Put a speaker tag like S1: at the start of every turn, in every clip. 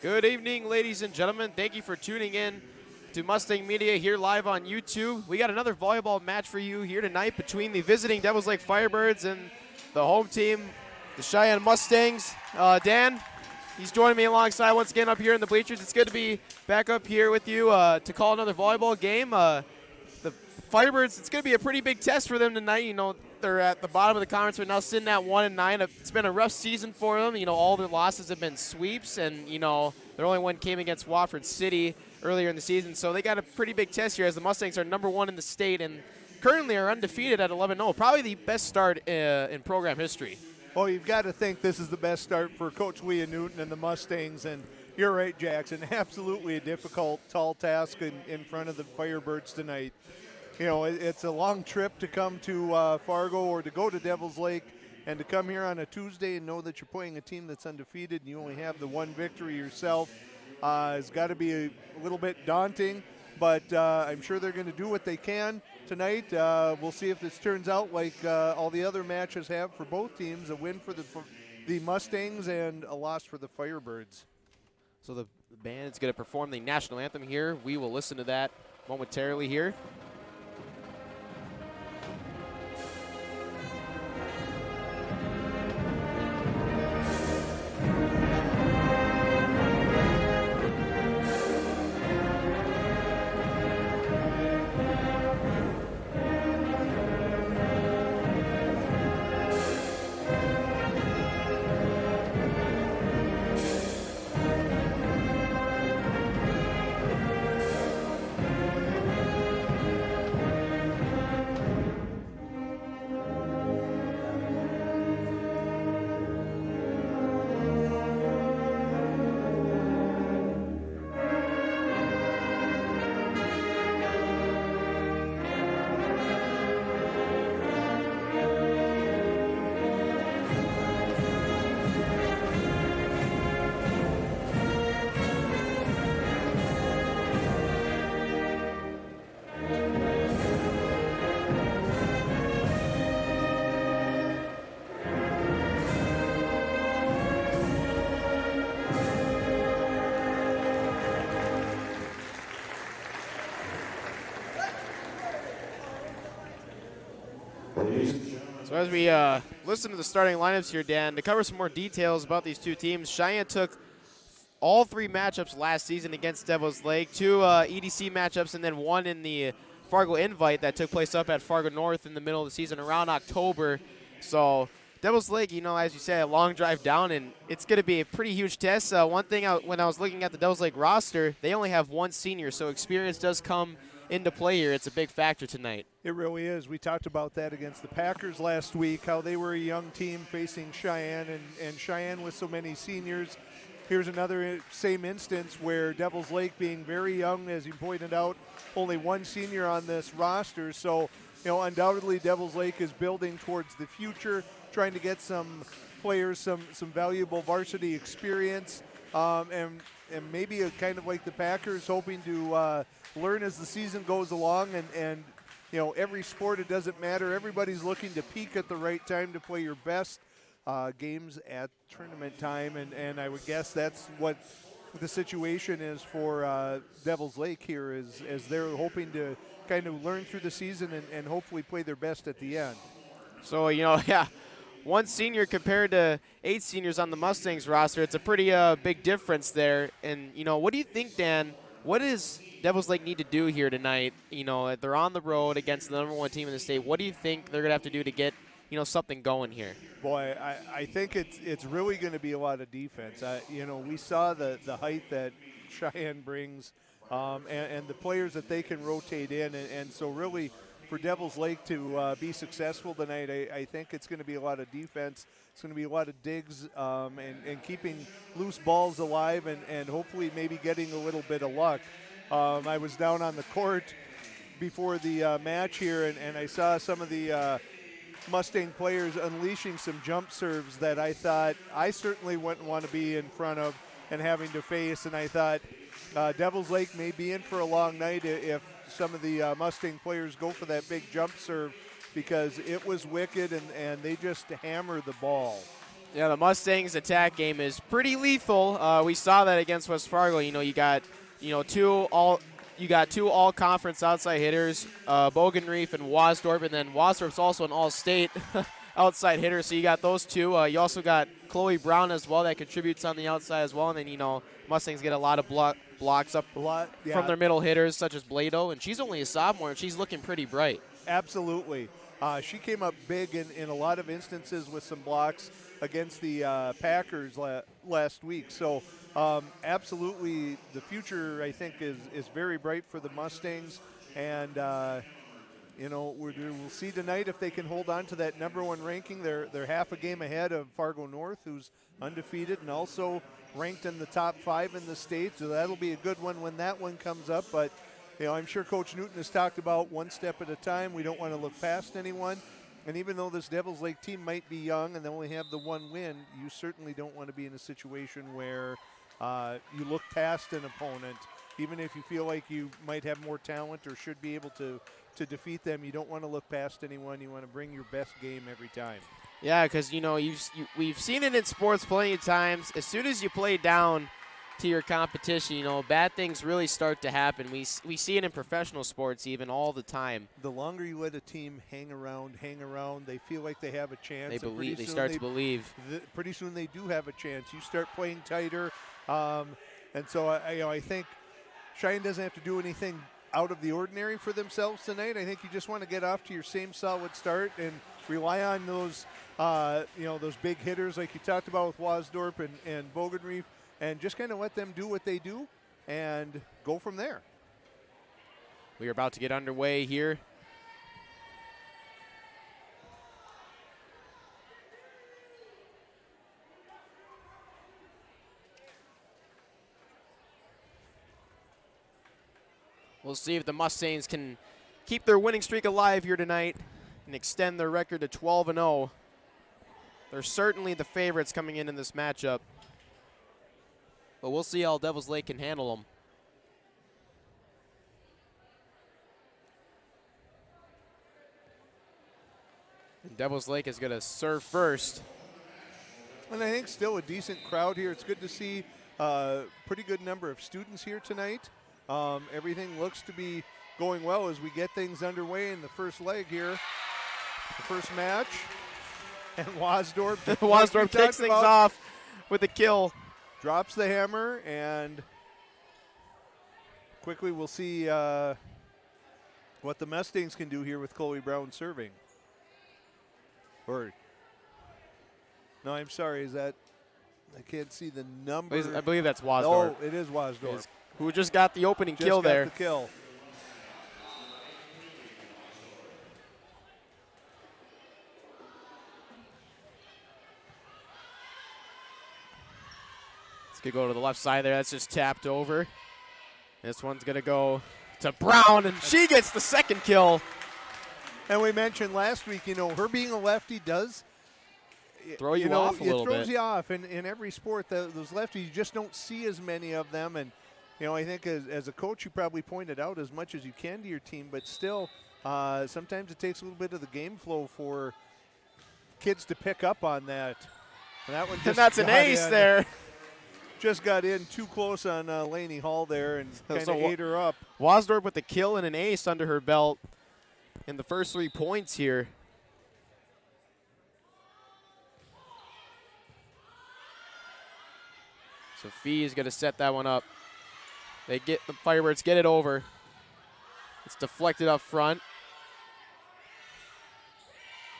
S1: Good evening, ladies and gentlemen. Thank you for tuning in to Mustang Media here live on YouTube. We got another volleyball match for you here tonight between the visiting Devils Lake Firebirds and the home team, the Cheyenne Mustangs. Dan, he's joining me alongside once again up here in the bleachers. It's good to be back up here with you to call another volleyball game. The Firebirds, it's going to be a pretty big test for them tonight. You know, they're at the bottom of the conference right now, sitting at 1-9. It's been a rough season for them. You know, all their losses have been sweeps, and, you know, their only one came against Wofford City earlier in the season. So they got a pretty big test here as the Mustangs are #1 in the state and currently are undefeated at 11-0. Probably the best start in program history.
S2: Well, you've got to think this is the best start for Coach Leah Newton and the Mustangs. And you're right, Jackson. Absolutely a difficult, tall task in front of the Firebirds tonight. You know, it's a long trip to come to Fargo or to go to Devils Lake, and to come here on a Tuesday and know that you're playing a team that's undefeated and you only have the one victory yourself has got to be a little bit daunting. But I'm sure they're going to do what they can tonight. We'll see if this turns out like all the other matches have for both teams, a win for the Mustangs and a loss for the Firebirds.
S1: So the band is going to perform the national anthem here. We will listen to that momentarily here. So as we listen to the starting lineups here, Dan, to cover some more details about these two teams, Cheyenne took all 3 matchups last season against Devils Lake, 2 EDC matchups, and then 1 in the Fargo Invite that took place up at Fargo North in the middle of the season around October. So Devils Lake, you know, as you say, a long drive down, and it's going to be a pretty huge test. One thing, when I was looking at the Devils Lake roster, they only have 1 senior, so experience does come into play here. It's a big factor tonight.
S2: It really is. We talked about that against the Packers last week, how they were a young team facing Cheyenne, and Cheyenne with so many seniors. Here's another same instance where Devils Lake being very young, as you pointed out, only 1 senior on this roster. So, you know, undoubtedly Devils Lake is building towards the future, trying to get some players, some valuable varsity experience, and maybe kind of like the Packers, hoping to learn as the season goes along. And you know, every sport, it doesn't matter. Everybody's looking to peak at the right time to play your best games at tournament time, and I would guess that's what the situation is for Devils Lake here, as they're hoping to kind of learn through the season and hopefully play their best at the end.
S1: So, you know, yeah, 1 senior compared to 8 seniors on the Mustangs roster. It's a pretty big difference there. And, you know, what do you think, Dan, what does Devils Lake need to do here tonight? You know, they're on the road against the #1 team in the state. What do you think they're going to have to do to get, you know, something going here?
S2: Boy, I think it's really going to be a lot of defense. You know, we saw the height that Cheyenne brings and the players that they can rotate in. And so really for Devils Lake to be successful tonight, I think it's going to be a lot of defense. It's going to be a lot of digs and keeping loose balls alive and hopefully maybe getting a little bit of luck. I was down on the court before the match here, and I saw some of the Mustang players unleashing some jump serves that I thought I certainly wouldn't want to be in front of and having to face. And I thought Devils Lake may be in for a long night if some of the Mustang players go for that big jump serve, because it was wicked and they just hammer the ball.
S1: Yeah, the Mustangs' attack game is pretty lethal. We saw that against West Fargo. You got two all-conference outside hitters, Bogenreef and Wasdorp, and then Wasdorp's also an all-state outside hitter. So you got those two. You also got Chloe Brown as well that contributes on the outside as well. And then Mustangs get a lot of blocks up from their middle hitters, such as Blado, and she's only a sophomore and she's looking pretty bright.
S2: Absolutely. She came up big in a lot of instances with some blocks against the Packers last week. So absolutely the future, I think, is very bright for the Mustangs. And, we'll see tonight if they can hold on to that #1 ranking. They're half a game ahead of Fargo North, who's undefeated and also ranked in the top 5 in the state. So that'll be a good one when that one comes up. But I'm sure Coach Newton has talked about one step at a time. We don't want to look past anyone. And even though this Devils Lake team might be young and they only have the one win, you certainly don't want to be in a situation where you look past an opponent. Even if you feel like you might have more talent or should be able to defeat them, you don't want to look past anyone. You want to bring your best game every time.
S1: Yeah, because, we've seen it in sports plenty of times. As soon as you play down to your competition, bad things really start to happen. We see it in professional sports even all the time.
S2: The longer you let a team hang around, they feel like they have a chance.
S1: They start to believe.
S2: Pretty soon they do have a chance. You start playing tighter. And so I think Cheyenne doesn't have to do anything out of the ordinary for themselves tonight. I think you just want to get off to your same solid start and rely on those, those big hitters like you talked about with Wasdorp and Bogenreef, and just kind of let them do what they do and go from there.
S1: We are about to get underway here. We'll see if the Mustangs can keep their winning streak alive here tonight and extend their record to 12-0. They're certainly the favorites coming in this matchup. But we'll see how Devils Lake can handle them. And Devils Lake is going to serve first.
S2: And I think still a decent crowd here. It's good to see a pretty good number of students here tonight. Everything looks to be going well as we get things underway in the first leg here. The first match. And Wasdorp
S1: kicks things off with a kill.
S2: Drops the hammer, and quickly we'll see what the Mustangs can do here with Chloe Brown serving. No, I'm sorry, I can't see the number.
S1: I believe that's Wasdorp.
S2: Oh, it is Wasdorp.
S1: Who just got the opening kill there.
S2: The kill.
S1: Could go to the left side there. That's just tapped over. This one's going to go to Brown, and she gets the second kill.
S2: And we mentioned last week, her being a lefty does
S1: throw you off a little bit.
S2: It throws you off. In every sport, those lefties, you just don't see as many of them. And, I think as a coach, you probably pointed out as much as you can to your team, but still, sometimes it takes a little bit of the game flow for kids to pick up on that. And that one just
S1: and that's an ace there.
S2: Just got in too close on Lainey Hall there and kind of ate her up.
S1: Wasdorp with the kill and an ace under her belt in the first 3 points here. Sophie is going to set that one up. The Firebirds get it over. It's deflected up front.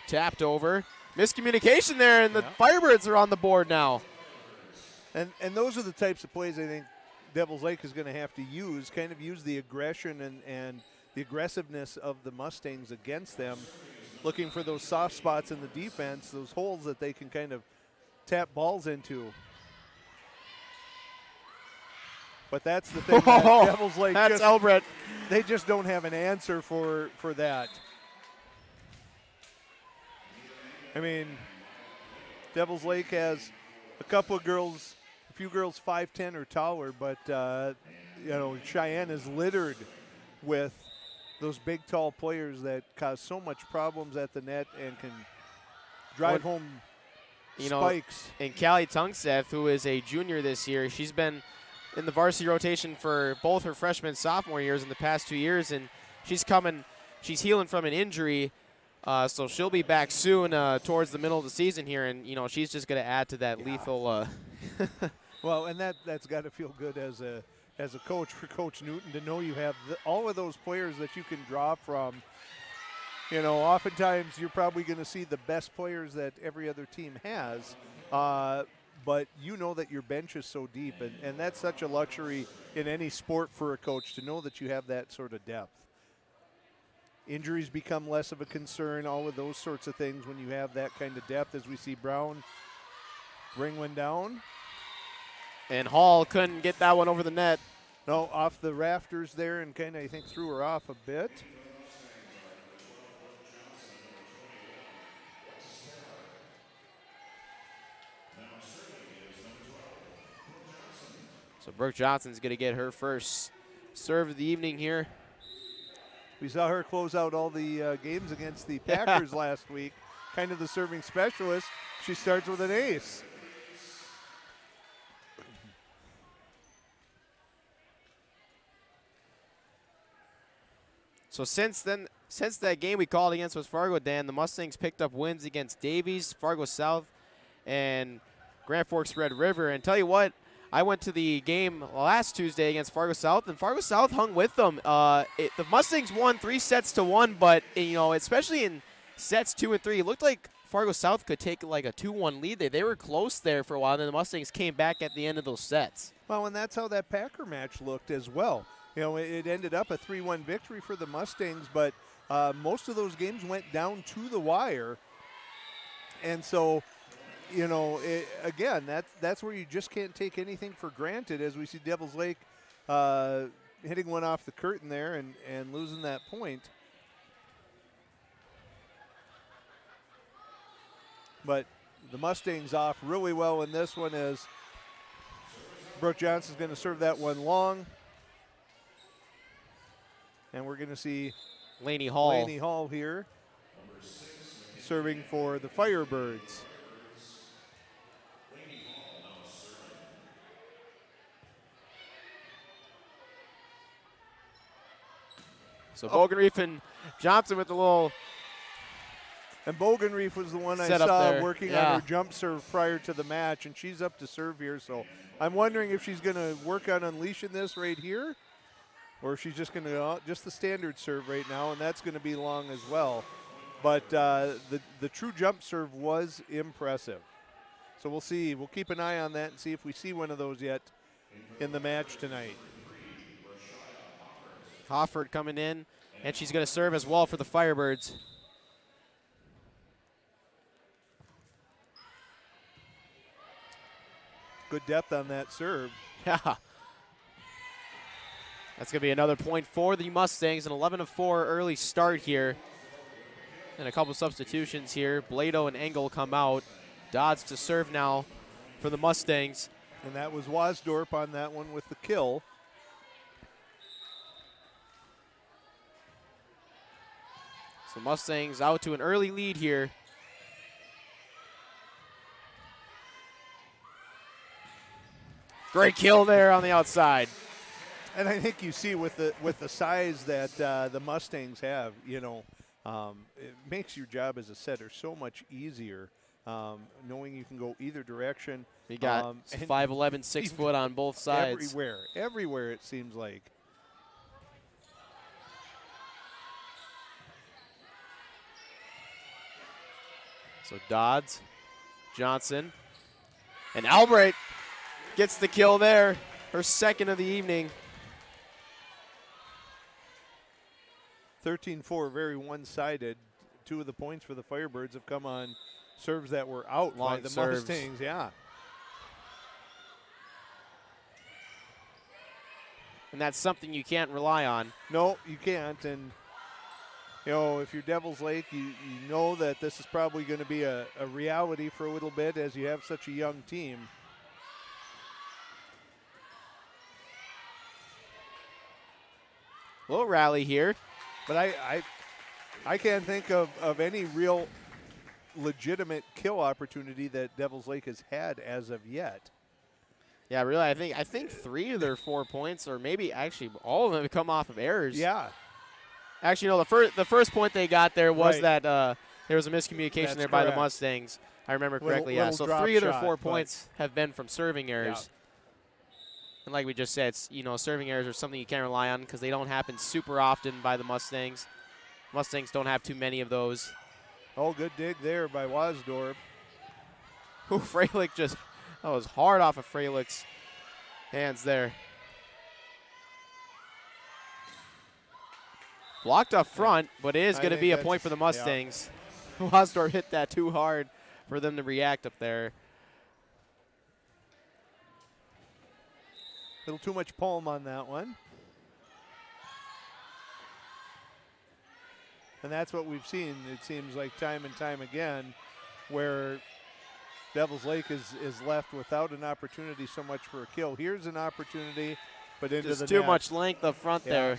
S1: Tapped over. Miscommunication there, and the Firebirds are on the board now.
S2: And those are the types of plays I think Devils Lake is going to have to use, kind of use the aggression and the aggressiveness of the Mustangs against them, looking for those soft spots in the defense, those holes that they can kind of tap balls into. But that's the thing that Devils Lake
S1: that's Elbrett.
S2: They just don't have an answer for that. I mean, Devils Lake has a couple of girls, a few girls 5'10" or taller, but, Cheyenne is littered with those big, tall players that cause so much problems at the net and can drive home spikes.
S1: And Callie Tungseth, who is a junior this year, she's been in the varsity rotation for both her freshman and sophomore years in the past 2 years, and she's healing from an injury, so she'll be back soon towards the middle of the season here, and, she's just going to add to that lethal.
S2: Well, and that's got to feel good as a coach for Coach Newton to know you have all of those players that you can draw from. Oftentimes you're probably going to see the best players that every other team has, but you know that your bench is so deep, and that's such a luxury in any sport for a coach to know that you have that sort of depth. Injuries become less of a concern, all of those sorts of things when you have that kind of depth, as we see Brown bring one down.
S1: And Hall couldn't get that one over the net.
S2: No, off the rafters there, and kind of, I think, threw her off a bit.
S1: So Brooke Johnson's going to get her first serve of the evening here.
S2: We saw her close out all the games against the Packers last week, kind of the serving specialist. She starts with an ace.
S1: So since that game we called against was Fargo, Dan, the Mustangs picked up wins against Davies, Fargo South, and Grand Forks Red River. And tell you what, I went to the game last Tuesday against Fargo South, and Fargo South hung with them. The Mustangs won 3-1, but especially in sets 2 and 3, it looked like Fargo South could take like a 2-1 lead there. They were close there for a while, and then the Mustangs came back at the end of those sets.
S2: Well, and that's how that Packer match looked as well. It ended up a 3-1 victory for the Mustangs, but most of those games went down to the wire. And so, again, that's where you just can't take anything for granted, as we see Devils Lake hitting one off the curtain there and losing that point. But the Mustangs off really well in this one, as Brooke Johnson's going to serve that one long. And we're going to see
S1: Laney Hall
S2: here serving for the Firebirds.
S1: So Bogenreef and Johnson with the little.
S2: And Bogenreef was the one I
S1: Set
S2: saw
S1: there.
S2: working on her jump serve prior to the match, and she's up to serve here. So I'm wondering if she's going to work on unleashing this right here, or if she's just going to just the standard serve right now, and that's going to be long as well. But the true jump serve was impressive. So we'll see. We'll keep an eye on that and see if we see one of those yet in the match tonight.
S1: Hofford coming in, and she's going to serve as well for the Firebirds.
S2: Good depth on that serve.
S1: Yeah. That's going to be another point for the Mustangs, an 11-4 early start here. And a couple substitutions here. Blado and Engel come out. Dodds to serve now for the Mustangs.
S2: And that was Wasdorp on that one with the kill.
S1: So Mustangs out to an early lead here. Great kill there on the outside.
S2: And I think you see with the size that the Mustangs have, it makes your job as a setter so much easier, knowing you can go either direction.
S1: You got 5'11", 6 foot on both sides.
S2: Everywhere it seems like.
S1: So Dodds, Johnson, and Albright gets the kill there, her second of the evening.
S2: 13-4, very one-sided. 2 of the points for the Firebirds have come on serves that were out
S1: Long
S2: by the
S1: serves.
S2: Mustangs. Yeah.
S1: And that's something you can't rely on.
S2: No, you can't. And if you're Devils Lake, you know that this is probably going to be a reality for a little bit as you have such a young team.
S1: Little rally here.
S2: But I can't think of any real legitimate kill opportunity that Devils Lake has had as of yet.
S1: Yeah, really, I think 3 of their 4 points, or maybe actually all of them, have come off of errors.
S2: Yeah.
S1: Actually, no, the first point they got there was
S2: Right.
S1: that there was a miscommunication
S2: That's
S1: there by the
S2: correct.
S1: Mustangs. I remember correctly,
S2: Little
S1: yeah. So
S2: drop
S1: 3 of their
S2: shot,
S1: 4
S2: but-
S1: points have been from serving errors. And like we just said, it's, serving errors are something you can't rely on because they don't happen super often by the Mustangs. Mustangs don't have too many of those.
S2: Oh, good dig there by Wasdorp.
S1: Ooh, Freilich that was hard off of Freilich's hands there. Blocked up front, but it is going to be a point for the Mustangs. Yeah. Wasdorp hit that too hard for them to react up there.
S2: A little too much palm on that one. And that's what we've seen, it seems like, time and time again, where Devils Lake is left without an opportunity so much for a kill. Here's an opportunity, but into
S1: Just
S2: the
S1: too
S2: net.
S1: much length up front there.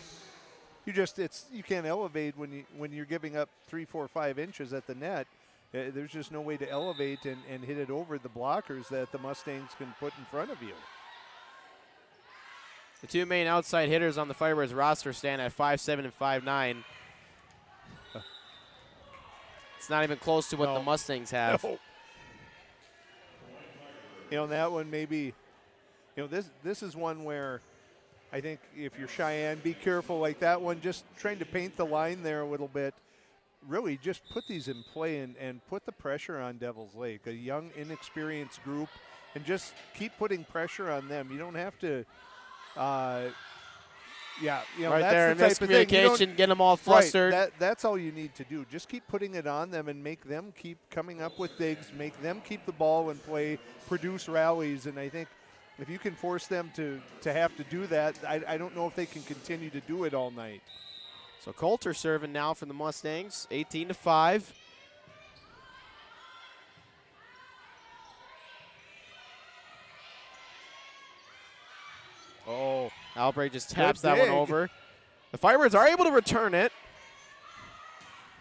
S2: You can't elevate when you're giving up 3, 4, 5 inches at the net. There's just no way to elevate and hit it over the blockers that the Mustangs can put in front of you.
S1: The 2 main outside hitters on the Firebirds roster stand at 5'7" and 5'9". It's not even close to what the Mustangs have.
S2: No. That one maybe, this is one where I think if you're Cheyenne, be careful. Like that one, just trying to paint the line there a little bit. Really just put these in play and put the pressure on Devils Lake, a young, inexperienced group, and just keep putting pressure on them. You don't have to
S1: right
S2: that's
S1: there,
S2: the type of thing.
S1: miscommunication, get them all flustered.
S2: Right, that's all you need to do. Just keep putting it on them and make them keep coming up with digs, make them keep the ball in play, produce rallies. And I think if you can force them to have to do that, I don't know if they can continue to do it all night.
S1: So Coulter serving now for the Mustangs, 18-5. Oh, Albright just taps that one over. The Firebirds are able to return it.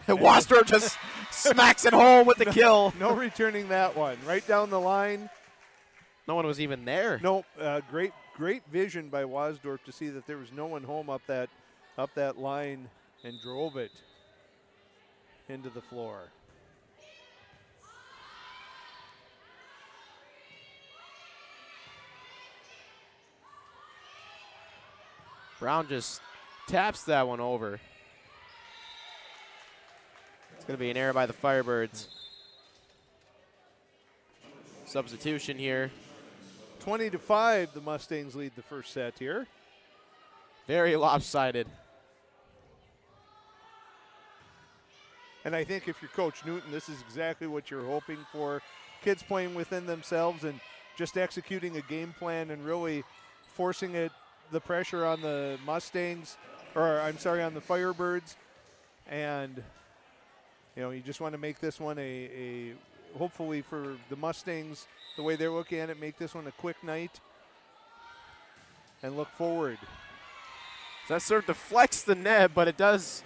S1: And Wasdorp just smacks it home with the kill.
S2: No returning that one. Right down the line.
S1: No one was even there.
S2: No, great vision by Wasdorp to see that there was no one home up that line and drove it into the floor.
S1: Brown just taps that one over. It's going to be an error by the Firebirds. Substitution here.
S2: 20-5, the Mustangs lead the first set here.
S1: Very lopsided.
S2: And I think if you're Coach Newton, this is exactly what you're hoping for. Kids playing within themselves and just executing a game plan and really forcing the pressure on the Mustangs, on the Firebirds. And, you just want to make this one a hopefully for the Mustangs, the way they're looking at it, make this one a quick night and look forward.
S1: So that sort of deflects the net, but it does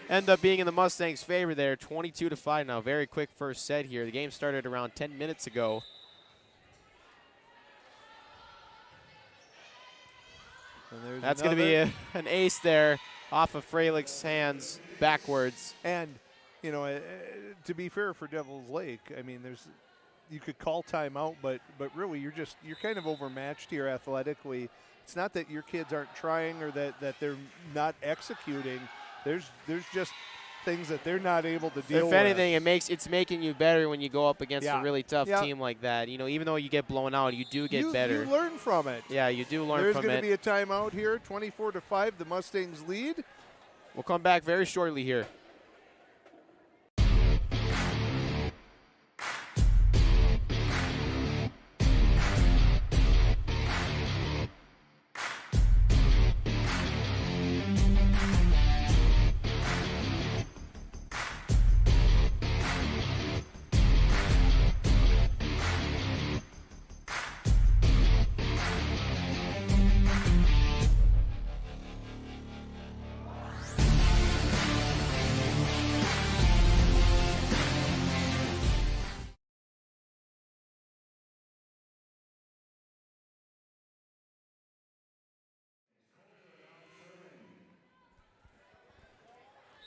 S1: end up being in the Mustangs' favor there. 22-5 now. Very quick first set here. The game started around 10 minutes ago. That's going to be an ace there off of Freilich's hands backwards.
S2: And, to be fair for Devils Lake, I mean, you could call timeout, but really you're kind of overmatched here athletically. It's not that your kids aren't trying or that they're not executing. There's just things that they're not able to deal with.
S1: If anything, it's making you better when you go up against a really tough team like that. Even though you get blown out, you do get better.
S2: You learn from it.
S1: Yeah, you do learn
S2: from it.
S1: from
S2: There's
S1: it.
S2: going to be a timeout here, 24-5, the Mustangs lead.
S1: We'll come back very shortly here.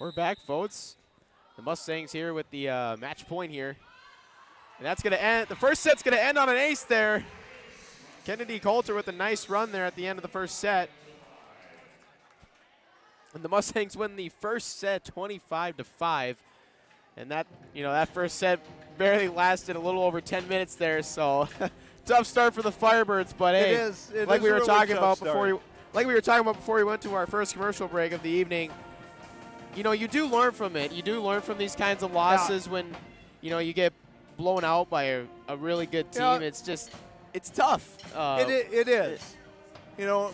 S1: We're back, folks. The Mustangs here with the match point here. And that's going to end. The first set's going to end on an ace there. Kennedy Coulter with a nice run there at the end of the first set. And the Mustangs win the first set 25-5. And that, that first set barely lasted a little over 10 minutes there. So tough start for the Firebirds, but hey, like we were talking about before we went to our first commercial break of the evening, you do learn from it. You do learn from these kinds of losses when, you get blown out by a really good team.
S2: Yeah.
S1: It's tough.
S2: It is.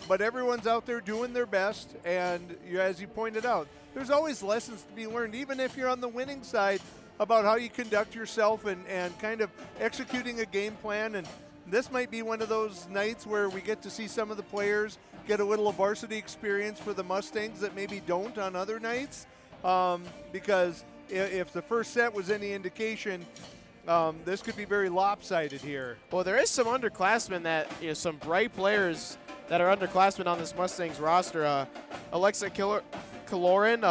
S2: But everyone's out there doing their best, and as you pointed out, there's always lessons to be learned, even if you're on the winning side, about how you conduct yourself and kind of executing a game plan. And this might be one of those nights where we get to see some of the players get a little varsity experience for the Mustangs that maybe don't on other nights, because if the first set was any indication, this could be very lopsided here.
S1: Well, there is some underclassmen that, some bright players that are underclassmen on this Mustangs roster. Alexa Kaloran,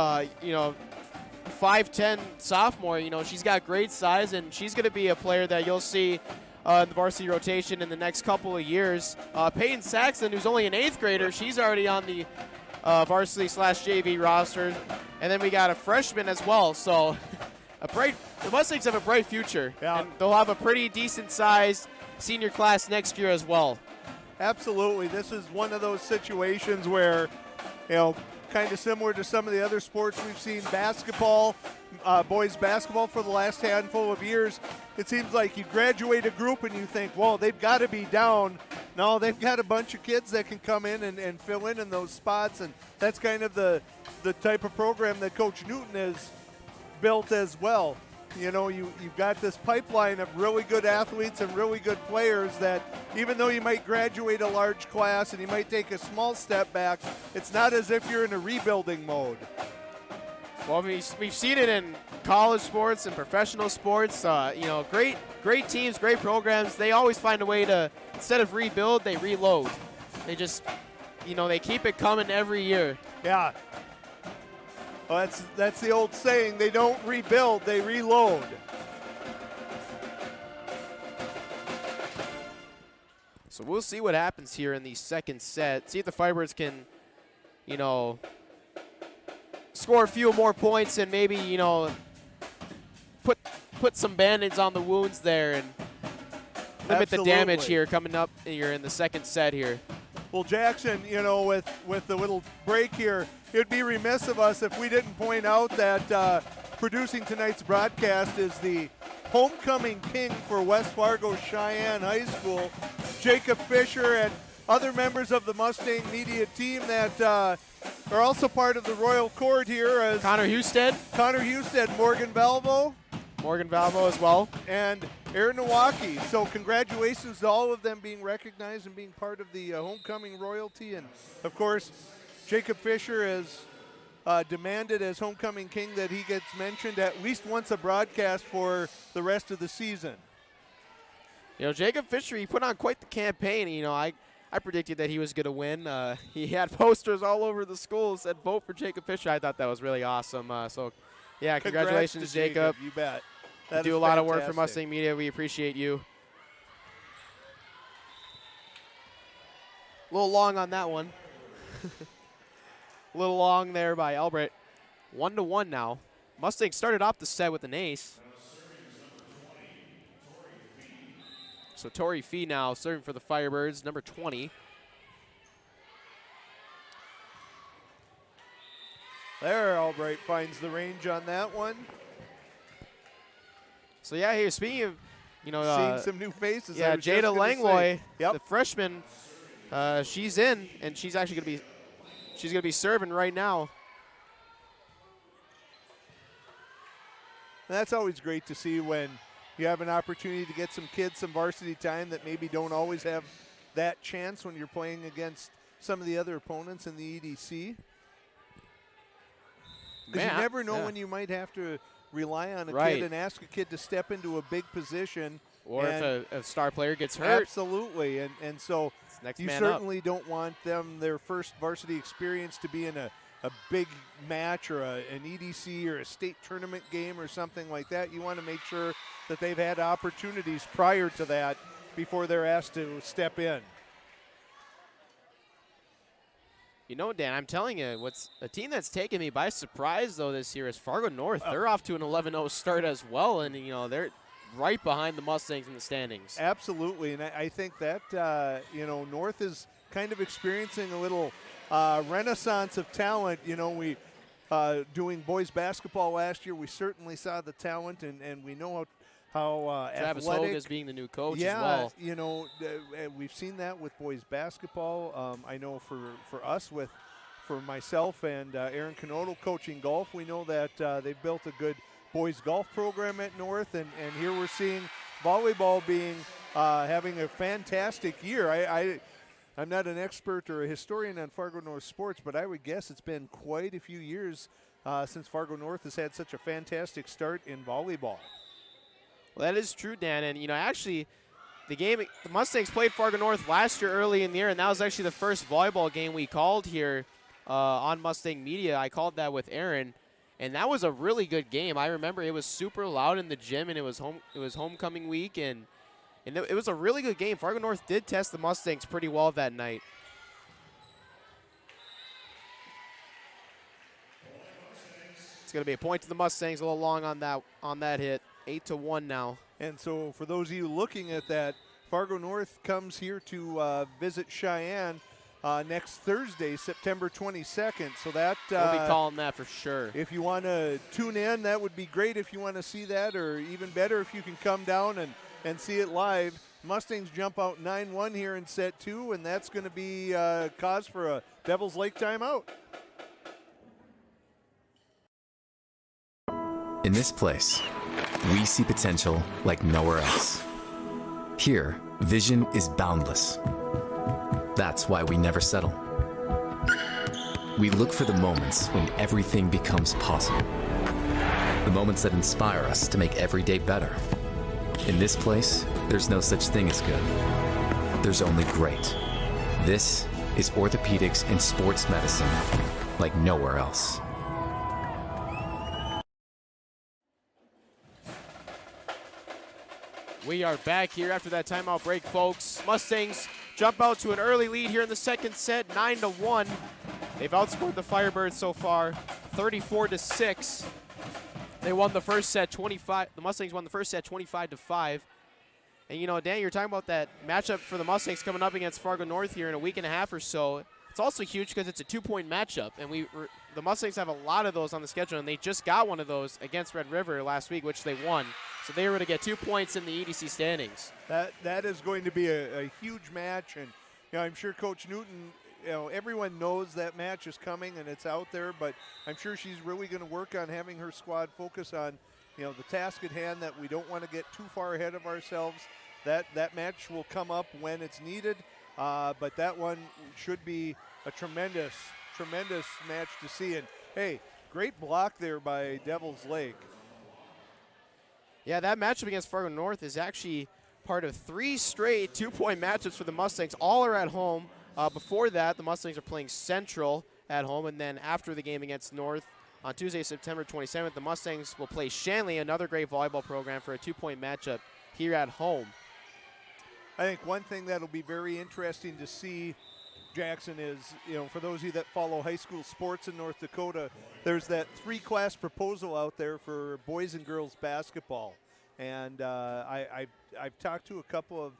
S1: 5'10" sophomore, she's got great size, and she's going to be a player that you'll see in the varsity rotation in the next couple of years. Peyton Saxon, who's only an 8th grader, she's already on the varsity/JV roster. And then we got a freshman as well. So the Mustangs have a bright future.
S2: Yeah.
S1: And they'll have a pretty decent-sized senior class next year as well.
S2: Absolutely. This is one of those situations where, kind of similar to some of the other sports we've seen, basketball, boys basketball for the last handful of years, it seems like you graduate a group and you think, well, they've got to be down. No, they've got a bunch of kids that can come in and fill in those spots, and that's kind of the type of program that Coach Newton has built as well. You've got this pipeline of really good athletes and really good players that even though you might graduate a large class and you might take a small step back, it's not as if you're in a rebuilding mode.
S1: Well, we've seen it in college sports and professional sports. Great teams, great programs. They always find a way to, instead of rebuild, they reload. They just, they keep it coming every year.
S2: Yeah. Well, that's the old saying. They don't rebuild, they reload.
S1: So we'll see what happens here in the second set. See if the Firebirds can, score a few more points and maybe, put some band-aids on the wounds there and limit
S2: Absolutely.
S1: the damage here coming up here in the second set here.
S2: Well, Jackson, with the little break here, it would be remiss of us if we didn't point out that producing tonight's broadcast is the homecoming king for West Fargo Sheyenne High School, Jacob Fisher, and other members of the Mustang media team that are also part of the Royal Court here. As
S1: Connor Husted,
S2: Morgan Valvo
S1: as well,
S2: and Aaron Nowaki. So congratulations to all of them being recognized and being part of the homecoming royalty. And, of course, Jacob Fisher has demanded as homecoming king that he gets mentioned at least once a broadcast for the rest of the season.
S1: Jacob Fisher, he put on quite the campaign. I predicted that he was going to win. He had posters all over the school that said, vote for Jacob Fisher. I thought that was really awesome. Yeah, congratulations, Jacob.
S2: You bet.
S1: You do a lot of work for Mustang Media. We appreciate you. A little long on that one. A little long there by Albrecht. 1-1 now. Mustang started off the set with an ace. So Tori Fee now serving for the Firebirds, number 20.
S2: There, Albright finds the range on that one.
S1: So yeah, here speaking of,
S2: seeing some new faces.
S1: Yeah, Jada Langloy,
S2: yep.
S1: the freshman, she's in, and she's actually gonna be serving right now.
S2: And that's always great to see when you have an opportunity to get some kids some varsity time that maybe don't always have that chance when you're playing against some of the other opponents in the EDC. Because you never know when you might have to rely on a kid and ask a kid to step into a big position.
S1: Or if a star player gets hurt.
S2: Absolutely. And so you certainly don't want them, their first varsity experience, to be in a big match or an EDC or a state tournament game or something like that, you want to make sure that they've had opportunities prior to that before they're asked to step in.
S1: You know, Dan, I'm telling you, what's a team that's taken me by surprise, though, this year is Fargo North. They're off to an 11-0 start as well, and, you know, they're right behind the Mustangs in the standings.
S2: Absolutely, and I think that, you know, North is kind of experiencing a little renaissance of talent. You know, we doing boys basketball last year, we certainly saw the talent, and we know how
S1: Travis
S2: athletic.
S1: Hogue is being the new coach
S2: Yeah,
S1: as well.
S2: you know, we've seen that with boys basketball. I know for us, for myself and Aaron Canoto coaching golf, we know that they've built a good boys golf program at North, and here we're seeing volleyball being having a fantastic year. I'm not an expert or a historian on Fargo North sports, but I would guess it's been quite a few years since Fargo North has had such a fantastic start in volleyball.
S1: Well, that is true, Dan. And, you know, actually, the Mustangs played Fargo North last year early in the year, and that was actually the first volleyball game we called here on Mustang Media. I called that with Aaron, and that was a really good game. I remember it was super loud in the gym, and it was homecoming week, and it was a really good game. Fargo North did test the Mustangs pretty well that night. It's going to be a point to the Mustangs, a little long on that hit. 8-1 now. And
S2: so for those of you looking at that, Fargo North comes here to visit Cheyenne next Thursday, September 22nd. So that
S1: we'll be calling that for sure.
S2: If you want to tune in, that would be great if you want to see that, or even better if you can come down and see it live. Mustangs jump out 9-1 here in set 2, and that's going to be cause for a Devils Lake timeout.
S3: In this place, we see potential like nowhere else. Here, vision is boundless. That's why we never settle. We look for the moments when everything becomes possible. The moments that inspire us to make every day better. In this place, there's no such thing as good. There's only great. This is orthopedics and sports medicine like nowhere else.
S1: We are back here after that timeout break, folks. Mustangs jump out to an early lead here in the second set, 9-1. They've outscored the Firebirds so far, 34-6. They won the first set 25. The Mustangs won the first set 25-5. And you know, Dan, you're talking about that matchup for the Mustangs coming up against Fargo North here in a week and a half or so. It's also huge because it's a 2-point matchup, and the Mustangs have a lot of those on the schedule, and they just got one of those against Red River last week, which they won. So they were going to get 2 points in the EDC standings.
S2: That is going to be a huge match, and you know, I'm sure Coach Newton, you know, everyone knows that match is coming and it's out there, but I'm sure she's really going to work on having her squad focus on, you know, the task at hand, that we don't want to get too far ahead of ourselves. That match will come up when it's needed, but that one should be a tremendous match to see. And hey, great block there by Devils Lake.
S1: Yeah, that matchup against Fargo North is actually part of 3 straight 2-point matchups for the Mustangs. All are at home. Before that, the Mustangs are playing Central at home, and then after the game against North on Tuesday, September 27th, the Mustangs will play Shanley, another great volleyball program, for a 2-point matchup here at home.
S2: I think one thing that'll be very interesting to see, Jackson, is, you know, for those of you that follow high school sports in North Dakota, there's that 3-class proposal out there for boys and girls basketball. And I've talked to a couple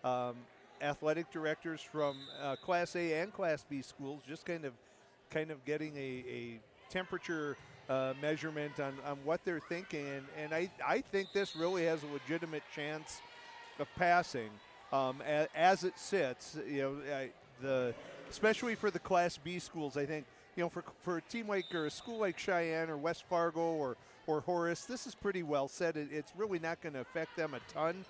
S2: of athletic directors from Class A and Class B schools, just kind of getting a temperature measurement on what they're thinking. And I think this really has a legitimate chance of passing as it sits. You know, especially for the Class B schools, I think, you know, for a team like, or a school like Cheyenne or West Fargo or Horace, this is pretty well set. It's really not going to affect them a ton.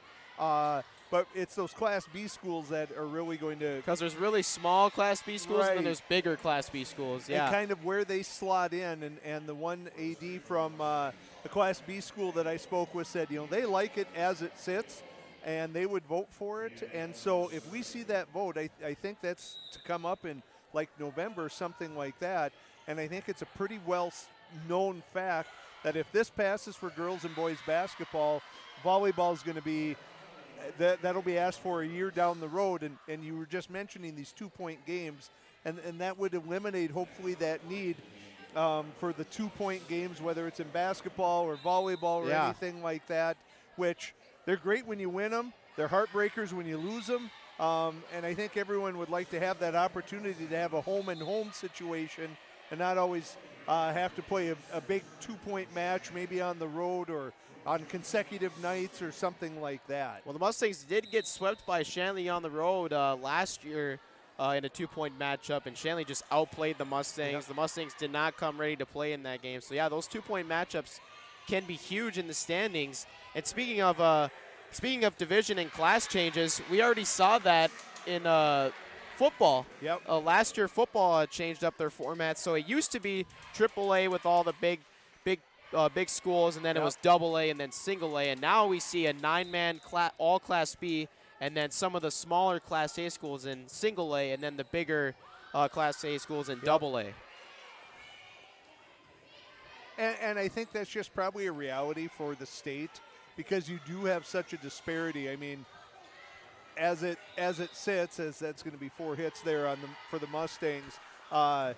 S2: But it's those Class B schools that are really going to...
S1: Because there's really small Class B schools,
S2: right,
S1: and then there's bigger Class B schools, yeah.
S2: And kind of where they slot in. And the one AD from the Class B school that I spoke with said, you know, they like it as it sits, and they would vote for it. And so if we see that vote, I think that's to come up in like November, something like that. And I think it's a pretty well-known fact that if this passes for girls and boys basketball, volleyball is going to be that'll be asked for a year down the road. And you were just mentioning these 2-point games, and that would eliminate hopefully that need for the 2-point games, whether it's in basketball or volleyball or anything like that, which they're great when you win them. They're heartbreakers when you lose them. And I think everyone would like to have that opportunity to have a home-and-home situation and not always have to play a big 2-point match maybe on the road or on consecutive nights or something like that.
S1: Well, the Mustangs did get swept by Shanley on the road last year in a 2-point matchup, and Shanley just outplayed the Mustangs.
S2: Yep.
S1: The Mustangs did not come ready to play in that game. So, yeah, those 2-point matchups can be huge in the standings. And speaking of division and class changes, we already saw that in football.
S2: Yep.
S1: Last year, football changed up their format. So it used to be AAA with all the big schools, and then it was AA and then single A. And now we see a 9-man all Class B, and then some of the smaller Class A schools in single A, and then the bigger Class A schools in AA.
S2: And I think that's just probably a reality for the state, because you do have such a disparity. I mean, as it sits, as that's going to be 4 hits there for the Mustangs. The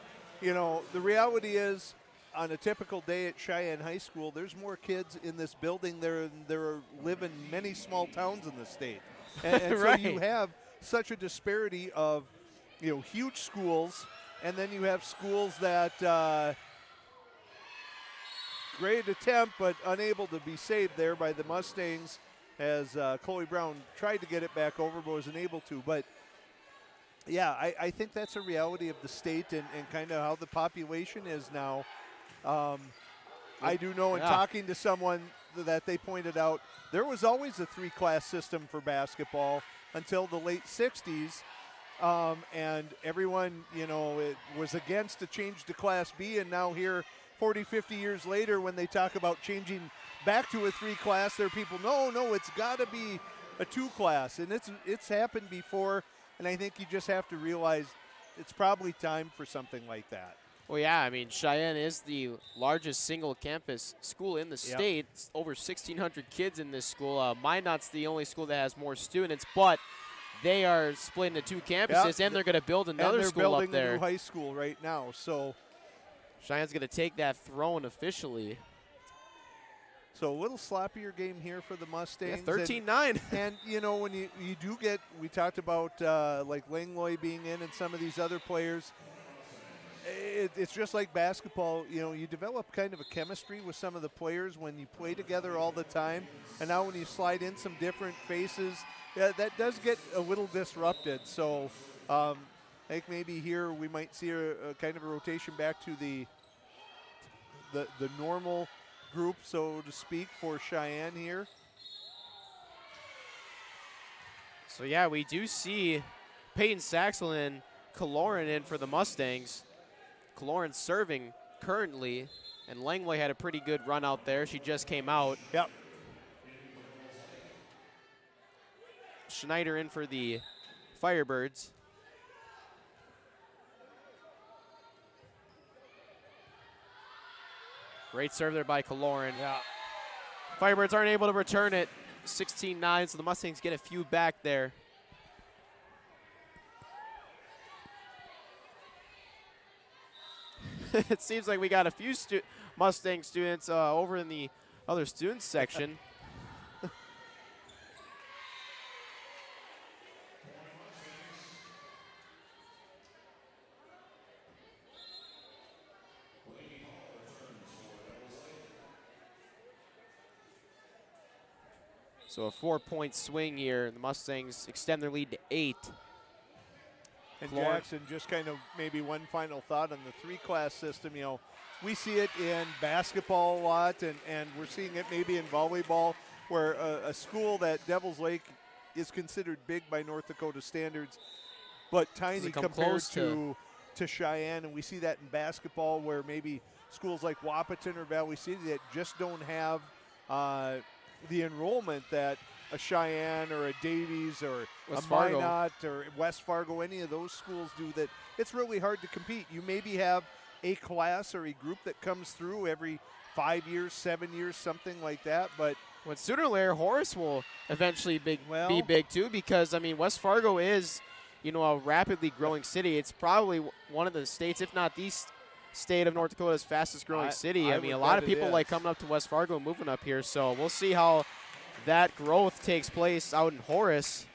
S2: reality is, on a typical day at Cheyenne High School, there's more kids in this building there live in many small towns in the state, and
S1: right.
S2: So you have such a disparity of huge schools, and then you have schools that. Great attempt, but unable to be saved there by the Mustangs as Chloe Brown tried to get it back over but wasn't able to. But, yeah, I think that's a reality of the state and kind of how the population is now. I do know in talking to someone that they pointed out there was always a 3-class system for basketball until the late 60s. And everyone, it was against a change to Class B, and now here 40, 50 years later, when they talk about changing back to a 3-class, there are people, no, it's got to be a 2-class. And it's happened before, and I think you just have to realize it's probably time for something like that.
S1: Well, yeah, I mean, Cheyenne is the largest single-campus school in the state. It's over 1,600 kids in this school. Minot's the only school that has more students, but they are split into 2 campuses, and they're going to build another school up there.
S2: And they're building a new high school right now, so
S1: Cheyenne's going to take that throne officially.
S2: So a little sloppier game here for the Mustangs.
S1: Yeah, 13-9.
S2: And, when you do get, we talked about like Langlois being in and some of these other players, it's just like basketball. You develop kind of a chemistry with some of the players when you play together all the time. And now when you slide in some different faces, that does get a little disrupted. So I think maybe here we might see a kind of a rotation back to the normal group, so to speak, for Cheyenne here.
S1: So, yeah, we do see Peyton Saxel and Kaloran in for the Mustangs. Kaloran serving currently, and Langlois had a pretty good run out there. She just came out.
S2: Yep.
S1: Schneider in for the Firebirds. Great serve there by Kaloran.
S2: Yeah.
S1: Firebirds aren't able to return it. 16-9, so the Mustangs get a few back there. It seems like we got a few Mustang students over in the other students section. So a 4-point swing here. The Mustangs extend their lead to 8.
S2: And Jackson, just kind of maybe one final thought on the 3-class system. We see it in basketball a lot, and we're seeing it maybe in volleyball, where a school that Devils Lake is considered big by North Dakota standards, but tiny compared to Cheyenne. And we see that in basketball, where maybe schools like Wahpeton or Valley City that just don't have the enrollment that a Cheyenne or a Davies or
S1: West
S2: a
S1: Fargo.
S2: Minot or West Fargo, any of those schools do, that it's really hard to compete. You maybe have a class or a group that comes through every 5 years, 7 years, something like that. But
S1: when sooner or later, Horace will eventually be
S2: Well-
S1: big too, because I mean West Fargo is, a rapidly growing city. It's probably one of the states, if not the state of North Dakota's fastest growing city. I mean, a lot of people like coming up to West Fargo and moving up here. So we'll see how that growth takes place out in Horace.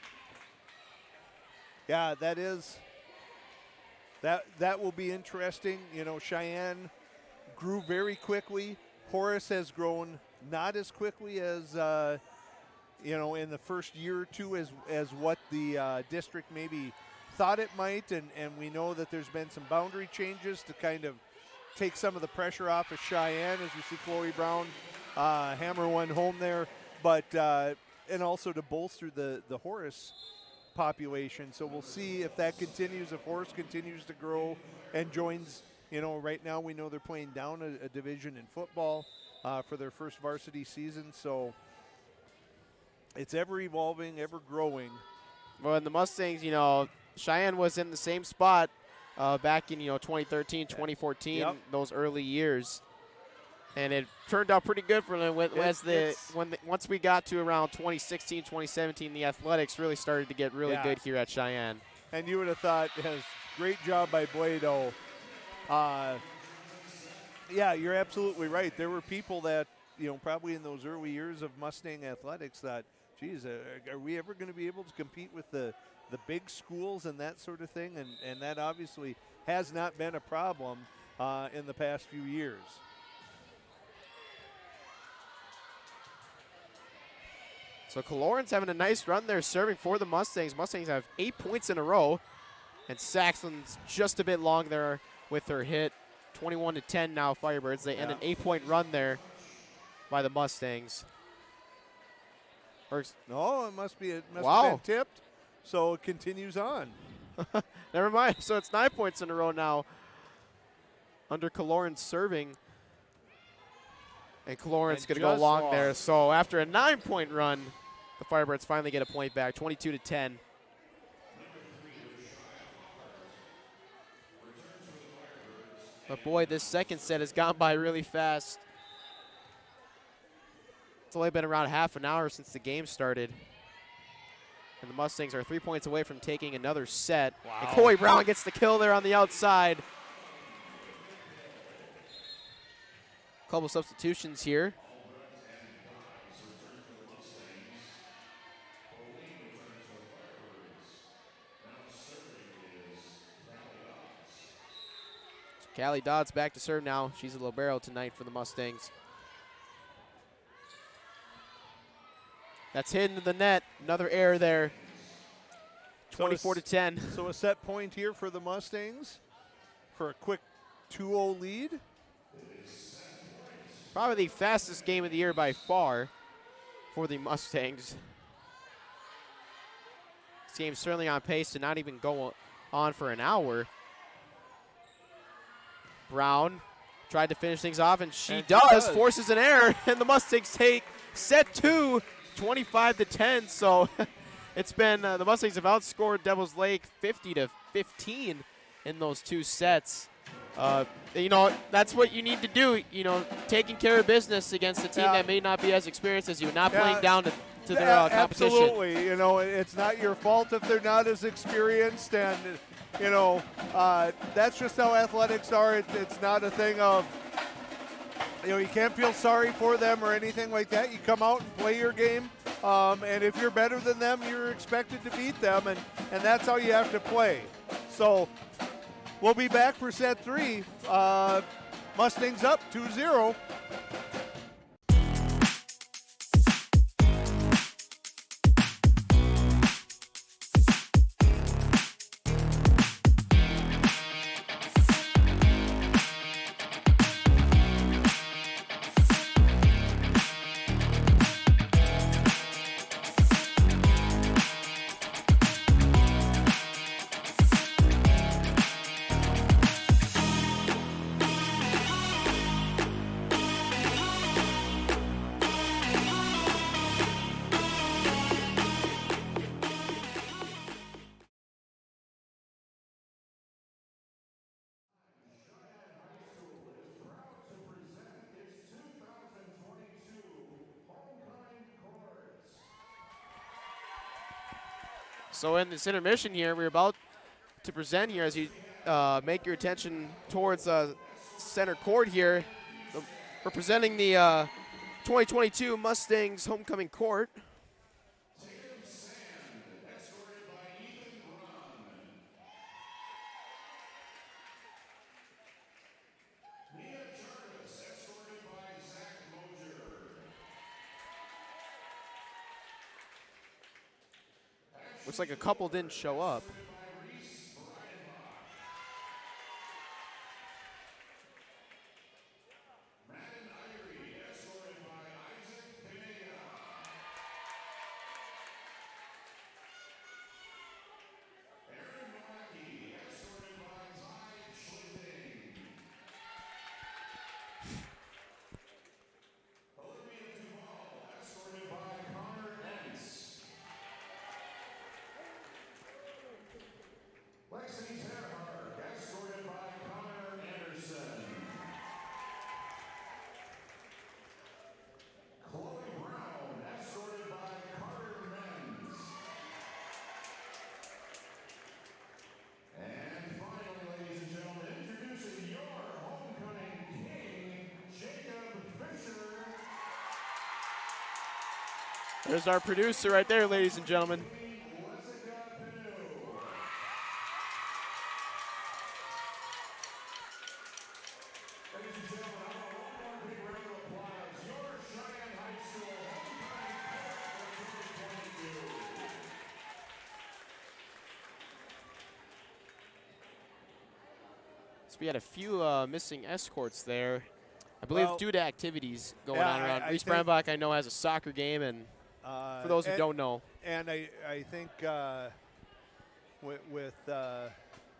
S2: yeah, that will be interesting. Cheyenne grew very quickly. Horace has grown not as quickly as in the first year or two as what the district maybe thought it might, and we know that there's been some boundary changes to kind of take some of the pressure off of Cheyenne, as we see Chloe Brown hammer one home there, but and also to bolster the Horace population. So we'll see if that continues, if Horace continues to grow and joins. Right now we know they're playing down a division in football for their first varsity season, so it's ever evolving, ever growing.
S1: Well, and the Mustangs, Cheyenne was in the same spot back in 2013, 2014,
S2: Yep.
S1: those early years, and it turned out pretty good for them. Once we got to around 2016, 2017, the athletics really started to get really good here at Cheyenne.
S2: And you would have thought, yes, great job by Blado. Yeah, you're absolutely right. There were people that, probably in those early years of Mustang athletics thought, geez, are we ever going to be able to compete with the big schools and that sort of thing? And that obviously has not been a problem in the past few years.
S1: So Caloran's having a nice run there serving for the Mustangs. Mustangs have 8 points in a row, and Saxon's just a bit long there with her hit. 21-10 now, Firebirds. They end an 8-point run there by the Mustangs.
S2: No, it must have
S1: Wow.
S2: been tipped, so it continues on.
S1: Never mind. So it's 9 points in a row now under Caloran serving. And Caloran's going to go long there. So after a 9-point run, the Firebirds finally get a point back, 22-10. But boy, this second set has gone by really fast. It's only been around half an hour since the game started. And the Mustangs are 3 points away from taking another set.
S2: Wow.
S1: And Chloe Brown gets the kill there on the outside. Couple substitutions here. So Callie Dodds back to serve now. She's a libero tonight for the Mustangs. That's hidden to the net. Another error there. 24-10.
S2: So a set point here for the Mustangs for a quick 2-0 lead.
S1: Probably the fastest game of the year by far for the Mustangs. This game's certainly on pace to not even go on for an hour. Brown tried to finish things off, and she does, forces an error, and the Mustangs take set 2, 25-10. So it's been, the Mustangs have outscored Devils Lake 50-15 in those two sets. That's what you need to do, taking care of business against a team that may not be as experienced as you, not playing down to their competition.
S2: Absolutely. It's not your fault if they're not as experienced, and, that's just how athletics are. It's not a thing of, you can't feel sorry for them or anything like that. You come out and play your game, and if you're better than them, you're expected to beat them, and that's how you have to play. So we'll be back for set 3. Mustangs up 2-0.
S1: So in this intermission here, we're about to present here as you make your attention towards center court here. We're presenting the 2022 Mustangs homecoming court. Looks like a couple didn't show up. There's our producer right there, ladies and gentlemen. So we had a few missing escorts there. I believe due to activities going on around. Reese Brambach, I know, has a soccer game, and for those who don't know.
S2: And I think with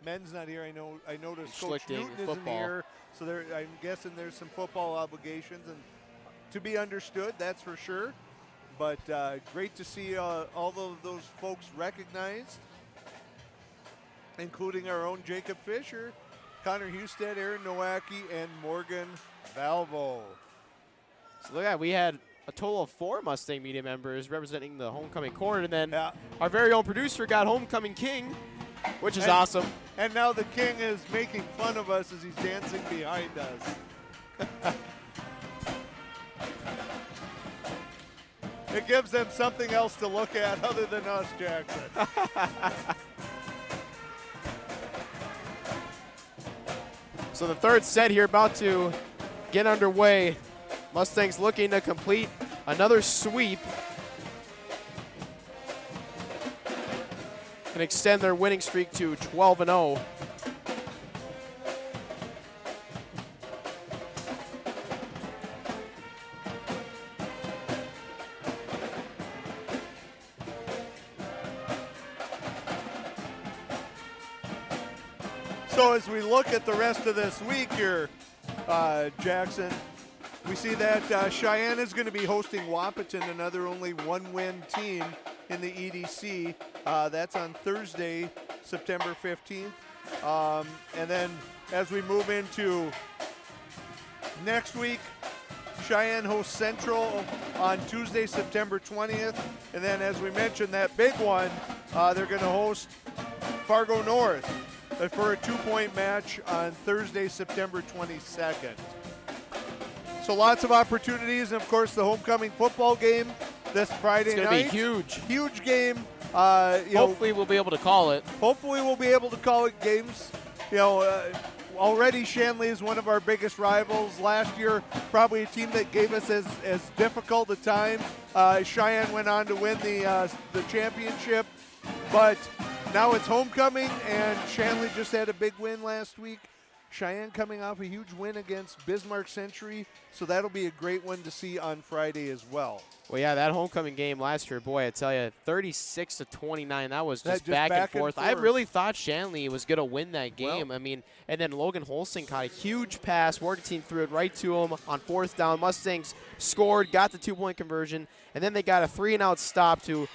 S2: men's not here, I noticed Coach Newton isn't here, so I'm guessing there's some football obligations, and to be understood, that's for sure. But great to see all of those folks recognized, including our own Jacob Fisher, Connor Husted, Aaron Nowacki, and Morgan Valvo.
S1: So look at, we had a total of 4 Mustang media members representing the homecoming court, and then our very own producer got homecoming king, which is awesome.
S2: And now the king is making fun of us as he's dancing behind us. It gives them something else to look at other than us, Jackson.
S1: So the third set here about to get underway. Mustangs looking to complete another sweep and extend their winning streak to 12-0.
S2: So as we look at the rest of this week here, Jackson, we see that Cheyenne is going to be hosting Wahpeton, another only one-win team in the EDC. That's on Thursday, September 15th. And then as we move into next week, Cheyenne hosts Central on Tuesday, September 20th. And then as we mentioned, that big one, they're going to host Fargo North for a 2-point match on Thursday, September 22nd. So lots of opportunities, and of course the homecoming football game this Friday night.
S1: It's going to be huge.
S2: Huge game.
S1: Hopefully we'll be able to call it.
S2: Hopefully we'll be able to call it games. Already Shanley is one of our biggest rivals. Last year, probably a team that gave us as difficult a time. Cheyenne went on to win the championship, but now it's homecoming, and Shanley just had a big win last week. Cheyenne coming off a huge win against Bismarck Century, so that'll be a great one to see on Friday as well.
S1: Well, yeah, that homecoming game last year, boy, I tell you, 36-29, that was just back and forth. I really thought Shanley was going to win that game. Well, I mean, and then Logan Holston caught a huge pass. Morgantown threw it right to him on 4th down. Mustangs scored, got the 2-point conversion, and then they got a 3-and-out stop to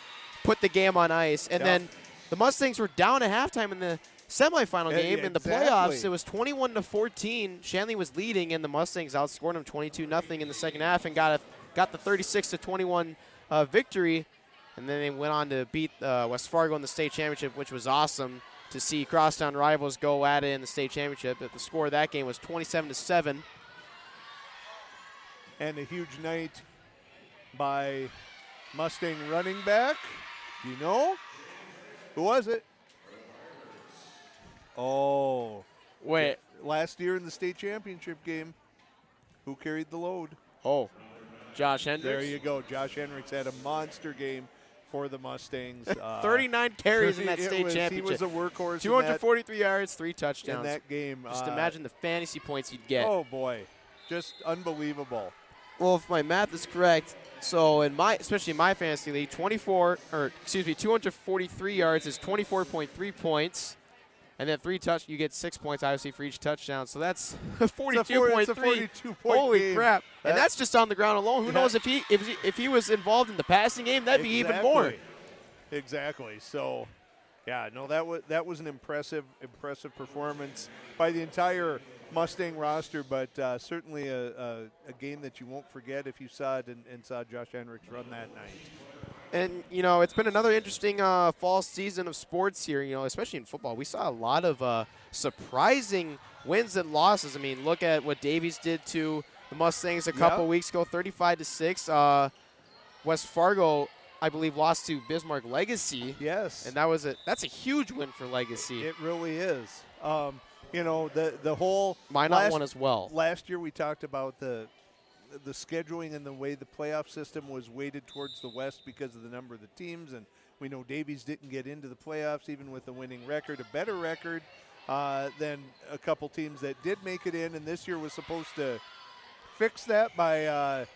S1: put the game on ice. And then the Mustangs were down at halftime in the semifinal game. In the playoffs, it was 21-14. Shanley was leading, and the Mustangs outscored them 22-0 in the second half and got the 36-21 victory. And then they went on to beat West Fargo in the state championship, which was awesome to see crosstown rivals go at it in the state championship. But the score of that game was 27-7.
S2: And a huge night by Mustang running back. Do you know? Who was it? Oh.
S1: Wait.
S2: Last year in the state championship game, who carried the load?
S1: Oh, Josh Hendricks.
S2: There you go. Josh Hendricks had a monster game for the Mustangs.
S1: 39 carries in that state championship.
S2: He was a workhorse.
S1: 243 yards, 3 touchdowns.
S2: In that game.
S1: Just imagine the fantasy points you'd get.
S2: Oh, boy. Just unbelievable.
S1: Well, if my math is correct, so especially in my fantasy league, 243 yards is 24.3 points. And then you get 6 points, obviously, for each touchdown. So that's 42.3.
S2: It's a 42-point
S1: Holy
S2: game.
S1: crap. And that's just on the ground alone. Who knows if he was involved in the passing game, that'd be even more.
S2: Exactly. So, yeah, no, that was an impressive performance by the entire Mustang roster, but certainly a game that you won't forget if you saw it and saw Josh Hendricks run that night.
S1: And, it's been another interesting fall season of sports here, especially in football. We saw a lot of surprising wins and losses. I mean, look at what Davies did to the Mustangs a couple weeks ago, 35-6. West Fargo, I believe, lost to Bismarck Legacy.
S2: Yes.
S1: And that's a huge win for Legacy.
S2: It really is. The whole
S1: Minot won as well.
S2: Last year we talked about the scheduling and the way the playoff system was weighted towards the West because of the number of the teams, and we know Davies didn't get into the playoffs even with a winning record, a better record than a couple teams that did make it in, and this year was supposed to fix that by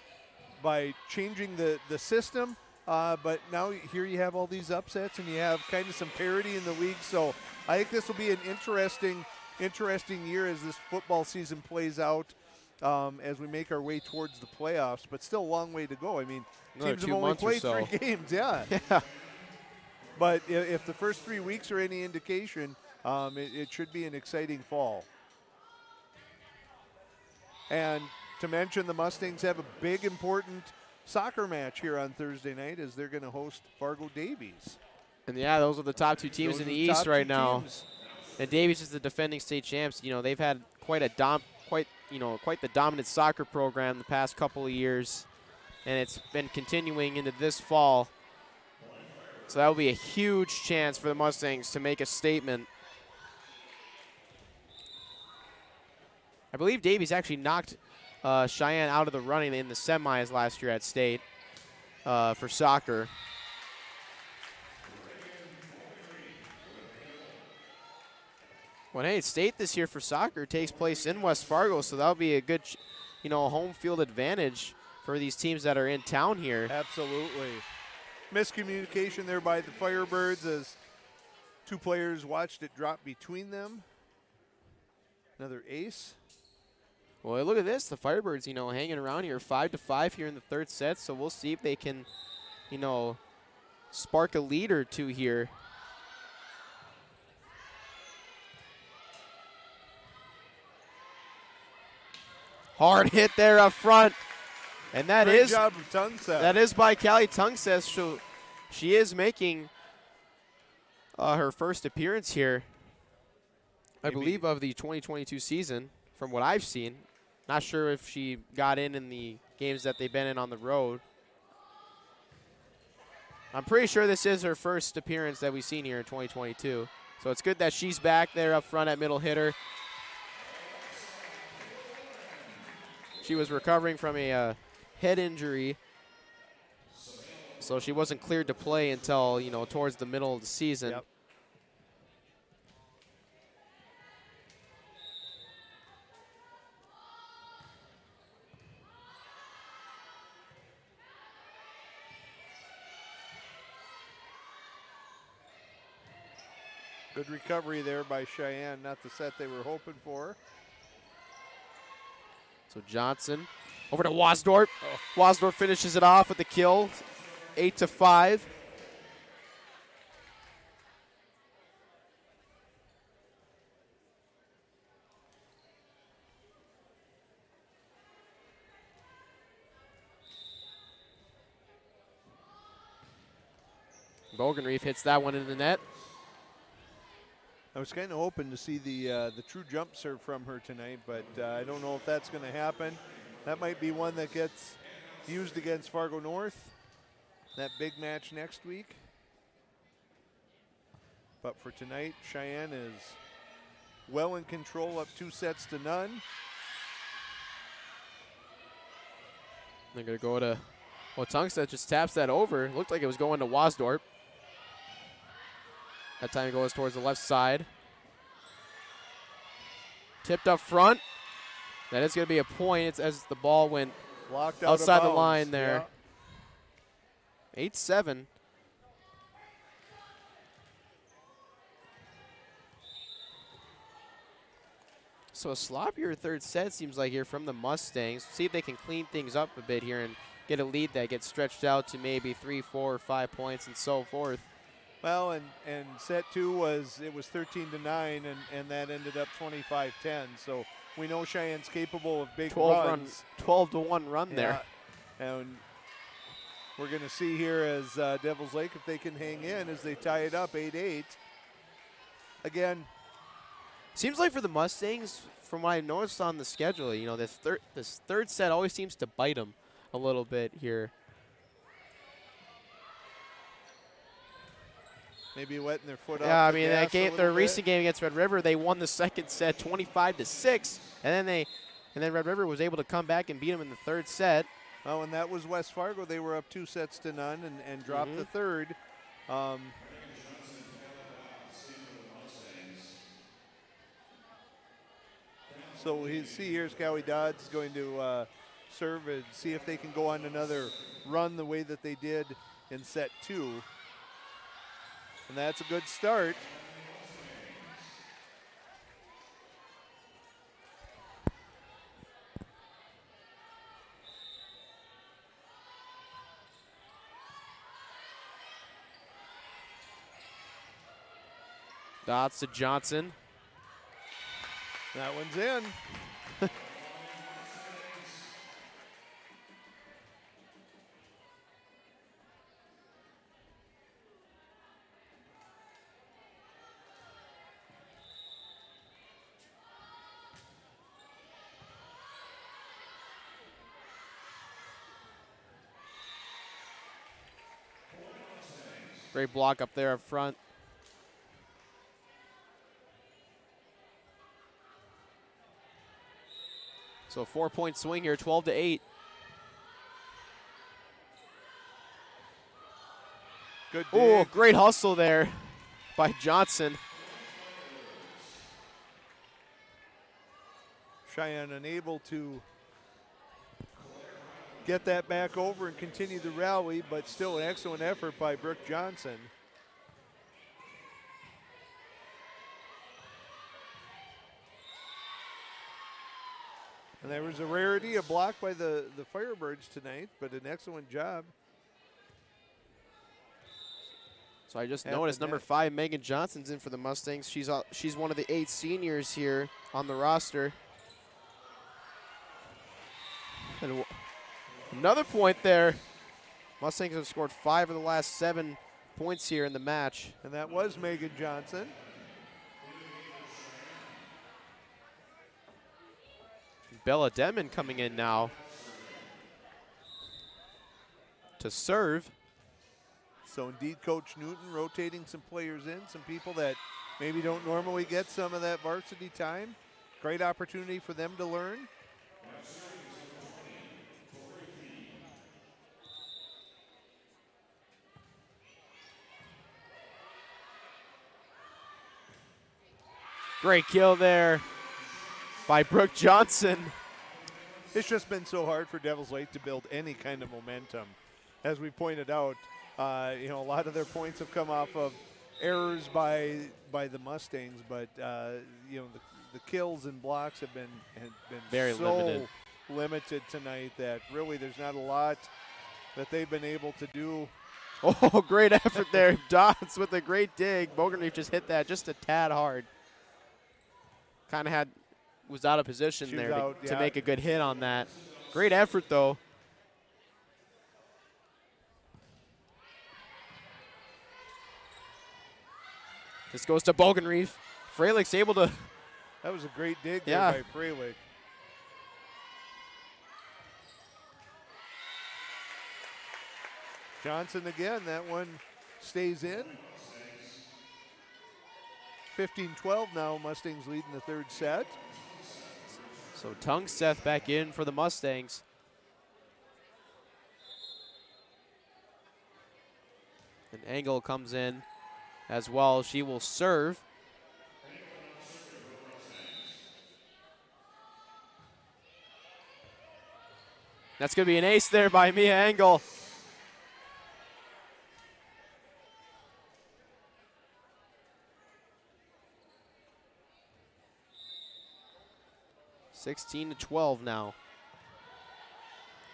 S2: changing the system, but now here you have all these upsets and you have kind of some parity in the league, so I think this will be an interesting year as this football season plays out. As we make our way towards the playoffs, but still a long way to go. I mean, teams have only played 3 games, yeah. But if the first 3 weeks are any indication, it should be an exciting fall. And to mention, the Mustangs have a big, important soccer match here on Thursday night as they're going to host Fargo Davies.
S1: And, those are the top 2 teams in the East right now. And Davies is the defending state champs. They've had quite the dominant soccer program the past couple of years, and it's been continuing into this fall. So that will be a huge chance for the Mustangs to make a statement. I believe Davies actually knocked Cheyenne out of the running in the semis last year at state for soccer. Well, hey, state this year for soccer takes place in West Fargo, so that'll be a good, home field advantage for these teams that are in town here.
S2: Absolutely. Miscommunication there by the Firebirds as 2 players watched it drop between them. Another ace.
S1: Well, look at this. The Firebirds, hanging around here 5-5 here in the 3rd set, so we'll see if they can, spark a lead or 2 here. Hard hit there up front. And that
S2: Great
S1: is
S2: job of Tungsteth.
S1: That is by Callie Tungsteth. So she is making her first appearance here, I believe, of the 2022 season, from what I've seen. Not sure if she got in the games that they've been in on the road. I'm pretty sure this is her first appearance that we've seen here in 2022. So it's good that she's back there up front at middle hitter. She was recovering from a head injury, so she wasn't cleared to play until, towards the middle of the season.
S2: Yep. Good recovery there by Cheyenne, not the set they were hoping for.
S1: So Johnson over to Wasdorf. Wasdorf finishes it off with the kill, 8-5. Bogenreef hits that one in the net.
S2: I was kind of hoping to see the true jump serve from her tonight, but I don't know if that's going to happen. That might be one that gets used against Fargo North, that big match next week. But for tonight, Cheyenne is well in control, up 2-0.
S1: They're going to go to, well, Tungstedt just taps that over. Looked like it was going to Wasdorp. That time it goes towards the left side. Tipped up front. That is going to be a point. It's as the ball went
S2: Blocked out
S1: outside
S2: of
S1: the
S2: bounds.
S1: line there.
S2: Yeah.
S1: 8-7. So a sloppier third set seems like here from the Mustangs. See if they can clean things up a bit here and get a lead that gets stretched out to maybe 3, 4, or 5 points and so forth.
S2: Well, and set 2 was 13-9, and that ended up 25-10. So we know Cheyenne's capable of big runs.
S1: 12-1 run there.
S2: And we're going to see here as Devils Lake, if they can hang in as they tie it up 8-8. Again,
S1: seems like for the Mustangs, from what I noticed on the schedule, you know, this third set always seems to bite them a little bit here.
S2: maybe wetting their foot off.
S1: Yeah, I
S2: the
S1: mean,
S2: gas
S1: that game,
S2: a
S1: their
S2: little
S1: recent
S2: bit.
S1: game against Red River, they won the second set 25-6, and then Red River was able to come back and beat them in the third set.
S2: Oh, and that was West Fargo. They were up 2-0 and dropped the third. So we see here's Cowie Dodds going to serve and see if they can go on another run the way that they did in set 2. And that's a good start.
S1: Dodds to Johnson.
S2: That one's in.
S1: Great block up there up front. So a 4-point swing here, 12-8.
S2: Good
S1: Oh,
S2: dig.
S1: great hustle there by Johnson.
S2: Cheyenne unable to get that back over and continue the rally, but still an excellent effort by Brooke Johnson. And there was a rarity, a block by the Firebirds tonight, but an excellent job.
S1: So I just
S2: At the
S1: noticed number
S2: net.
S1: 5, Megan Johnson's in for the Mustangs. She's one of the 8 seniors here on the roster. And another point there. Mustangs have scored 5 of the last 7 points here in the match.
S2: And that was Megan Johnson.
S1: Bella Denman coming in now to serve.
S2: So indeed, Coach Newton rotating some players in, some people that maybe don't normally get some of that varsity time. Great opportunity for them to learn.
S1: Great kill there by Brooke Johnson.
S2: It's just been so hard for Devils Lake to build any kind of momentum. As we pointed out, a lot of their points have come off of errors by the Mustangs, but the kills and blocks have been
S1: Very
S2: so limited tonight that really there's not a lot that they've been able to do.
S1: Oh, great effort there. Dodds with a great dig. Bogenreef just hit that just a tad hard. Kind of was out of position
S2: She was
S1: there
S2: out,
S1: to
S2: yeah.
S1: make a good hit on that. Great effort, though. This goes to Bogenreef. Freilich's able to.
S2: That was a great dig
S1: Yeah.
S2: there by Freilich. Johnson again, that one stays in. 15-12 now, Mustangs leading the third set.
S1: So Tungseth back in for the Mustangs. And Engel comes in as well. She will serve. That's going to be an ace there by Mia Engel. (16-12) now.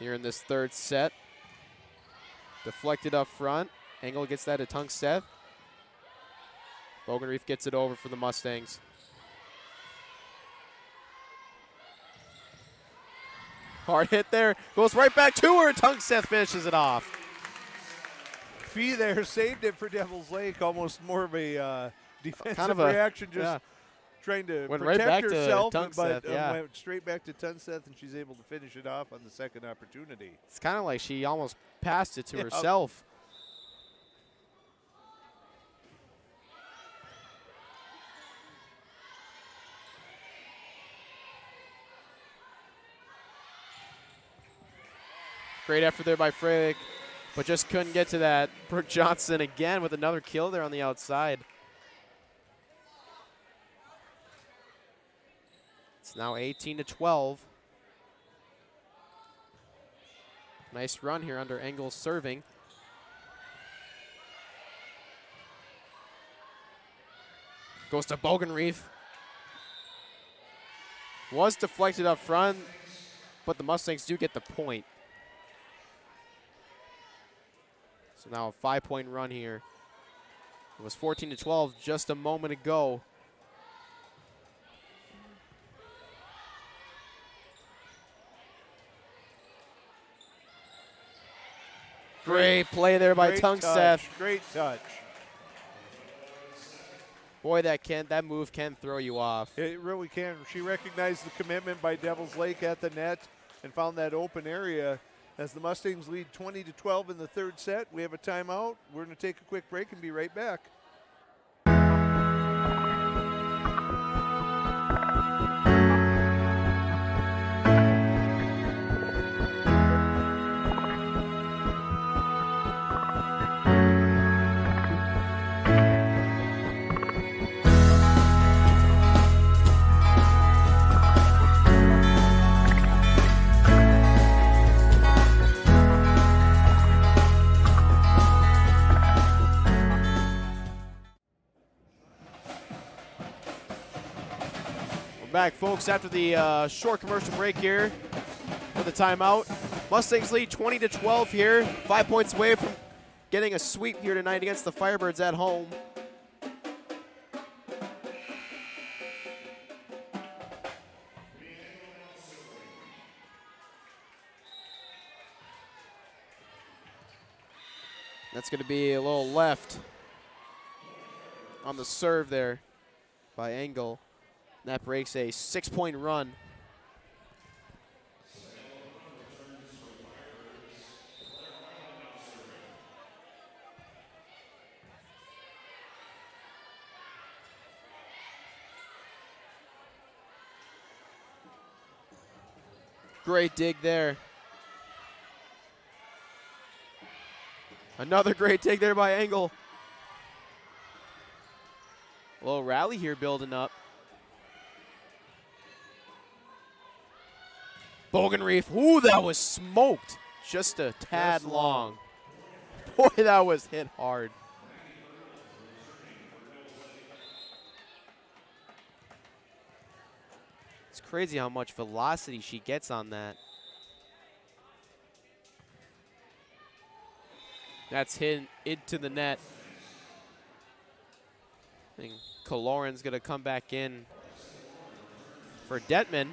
S1: Here in this third set. Deflected up front. Engel gets that to Tungseth. Bogenreef gets it over for the Mustangs. Hard hit there. Goes right back to her. Tungseth finishes it off.
S2: Fee there saved it for Devil's Lake. Almost more of a defensive
S1: Kind of a
S2: reaction, just
S1: yeah.
S2: trying to
S1: Went right
S2: protect
S1: back to
S2: herself,
S1: Tungseth,
S2: but
S1: yeah.
S2: went straight back to Tungseth, and she's able to finish it off on the second opportunity.
S1: It's kind of like she almost passed it to
S2: Yeah.
S1: herself. Great effort there by Freilich, but just couldn't get to that. Brooke Johnson again with another kill there on the outside. It's now 18-12. Nice run here under Engel's serving. Goes to Bogenreef. Was deflected up front, but the Mustangs do get the point. So now a 5-point run here. It was 14-12 just a moment ago. Great play there by Tungseth.
S2: Great touch.
S1: Boy, that move can throw you off.
S2: It really can. She recognized the commitment by Devil's Lake at the net and found that open area. As the Mustangs lead 20-12 in the third set, we have a timeout. We're going to take a quick break and be right back.
S1: Back, folks, after the short commercial break here for the timeout. Mustangs lead 20-12 here, 5 points away from getting a sweep here tonight against the Firebirds at home. That's going to be a little left on the serve there by Engel. That breaks a 6-point run. Great dig there. Another great dig there by Engel. A little rally here building up. Bogenreef, ooh, that was smoked. Just a tad long. Boy, that was hit hard. It's crazy how much velocity she gets on that. That's hit into the net. I think Kaloran's going to come back in for Detman.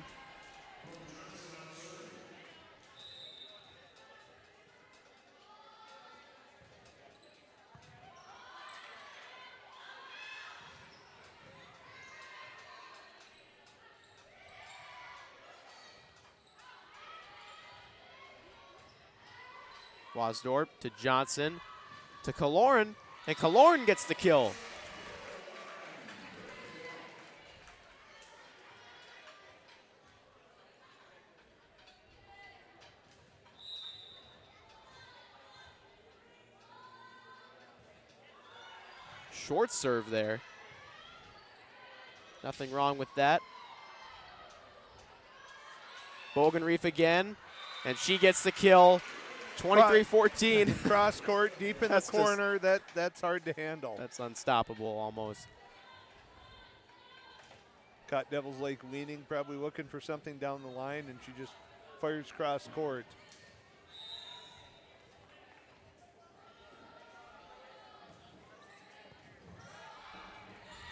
S1: Wasdorp to Johnson to Kaloran, and Kaloran gets the kill. Short serve there. Nothing wrong with that. Bogenreef again, and she gets the kill. 23-14.
S2: Cross court, deep in the corner. That's hard to handle.
S1: That's unstoppable almost.
S2: Caught Devils Lake leaning, probably looking for something down the line, and she just fires cross court.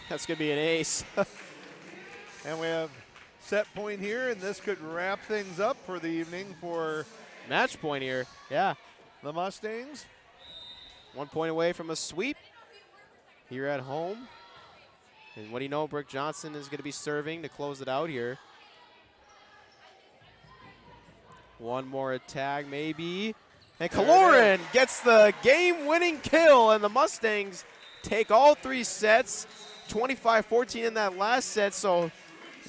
S1: That's going to be an ace.
S2: And we have set point here, and this could wrap things up for the evening for
S1: match point here. Yeah.
S2: The Mustangs.
S1: 1 point away from a sweep here at home. And what do you know, Brooke Johnson is going to be serving to close it out here. One more attack maybe. And Kaloran gets the game-winning kill, and the Mustangs take all 3 sets. 25-14 in that last set, so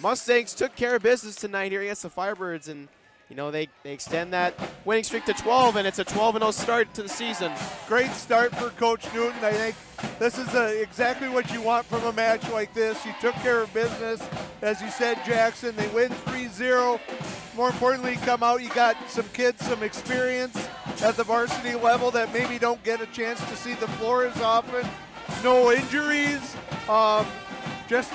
S1: Mustangs took care of business tonight here against the Firebirds, and you know they extend that winning streak to 12, and it's a 12-0 start to the season.
S2: Great start for Coach Newton. I think this is exactly what you want from a match like this. You took care of business, as you said, Jackson. They win 3-0. More importantly, you come out, you got some kids, some experience at the varsity level that maybe don't get a chance to see the floor as often. No injuries. Just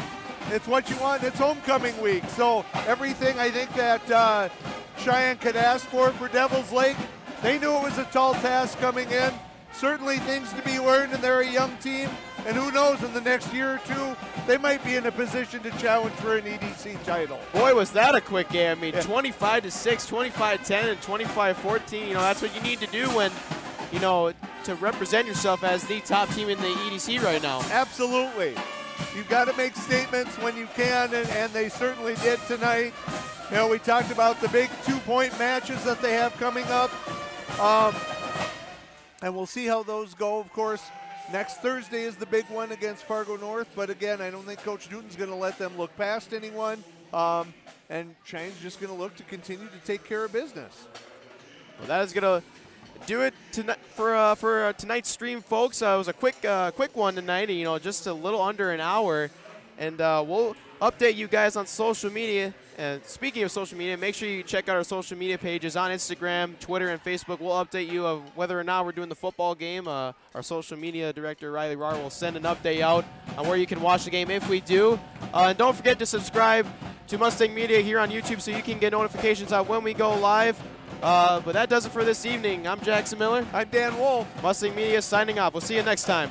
S2: it's what you want. It's homecoming week, so everything I think that Cheyenne could ask for Devils Lake. They knew it was a tall task coming in. Certainly things to be learned, and they're a young team. And who knows, in the next year or two, they might be in a position to challenge for an EDC title.
S1: Boy, was that a quick game. I mean, 25-6, 25-10, and 25-14. You know, that's what you need to do when, you know, to represent yourself as the top team in the EDC right now.
S2: Absolutely. You've got to make statements when you can, and they certainly did tonight. You know, we talked about the big 2-point matches that they have coming up. And we'll see how those go, of course. Next Thursday is the big one against Fargo North, but again, I don't think Coach Newton's going to let them look past anyone. And Cheyenne's just going to look to continue to take care of business.
S1: Well, that is going to do it tonight for tonight's stream, folks. It was a quick one tonight, you know, just a little under an hour. And we'll update you guys on social media. And speaking of social media, make sure you check out our social media pages on Instagram, Twitter, and Facebook. We'll update you of whether or not we're doing the football game. Our social media director, Riley Rar, will send an update out on where you can watch the game if we do. And don't forget to subscribe to Mustang Media here on YouTube so you can get notifications on when we go live. But that does it for this evening. I'm Jackson Miller.
S2: I'm Dan Wolf.
S1: Mustang Media signing off. We'll see you next time.